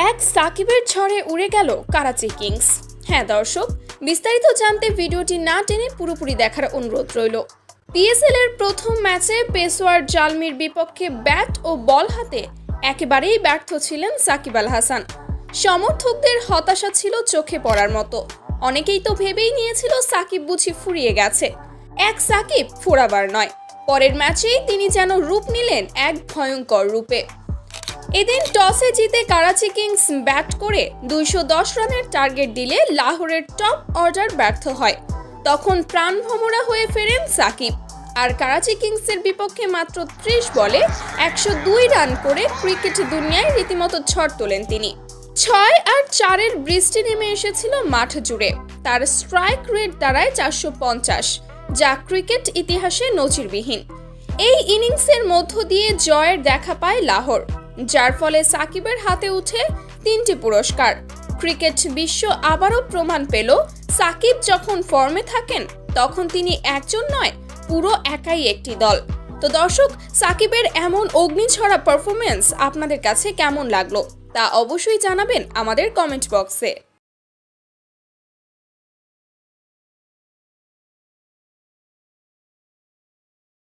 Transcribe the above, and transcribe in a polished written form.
এক সাকিবের ঝড়ে উড়ে গেল করাচি কিংস। হ্যাঁ দর্শক, বিস্তারিত জানতে ভিডিওটি না টেনে পুরোপুরি দেখার অনুরোধ রইল। পিএসএল এর প্রথম ম্যাচে পেশোয়ার জালমির বিপক্ষে ব্যাট ও বল হাতে একেবারেই ব্যর্থ ছিলেন সাকিব আল হাসান। সমর্থকদের হতাশা ছিল চোখে পড়ার মতো। অনেকেই তো ভেবেই নিয়েছিল সাকিব বুঝি ফুরিয়ে গেছে। এক সাকিব ফোরাবার নয়, পরের ম্যাচেই তিনি যেন রূপ নিলেন এক ভয়ঙ্কর রূপে। এদিন টসে জিতে করাচি কিংস ব্যাট করে 210 রানের টার্গেট দিলে লাহোরের টপ অর্ডার ব্যর্থ হয়। তখন প্রাণভমরা হয়ে ফেরেন সাকিব, আর করাচি কিংসের বিপক্ষে মাত্র 30 বলে 102 রান করে ক্রিকেট দুনিয়ায় রীতিমতো ঝড় তোলেন তিনি। 6 আর 4-এর বৃষ্টি নেমে এসেছিল মাঠ জুড়ে। তার স্ট্রাইক রেট দাঁড়ায় 450, যা ক্রিকেট ইতিহাসে নজিরবিহীন। এই ইনিংসের মধ্য দিয়ে জয়ের দেখা পায় লাহোর, যার ফলে সাকিবের হাতে উঠে 3টি পুরস্কার। ক্রিকেট বিশ্ব আবারও প্রমাণ পেল, সাকিব যখন ফর্মে থাকেন তখন তিনি একজন নয়, পুরো একাই একটি দল। তো দর্শক, সাকিবের এমন অগ্নিঝরা পারফরমেন্স আপনাদের কাছে কেমন লাগলো তা অবশ্যই জানাবেন আমাদের কমেন্ট বক্সে।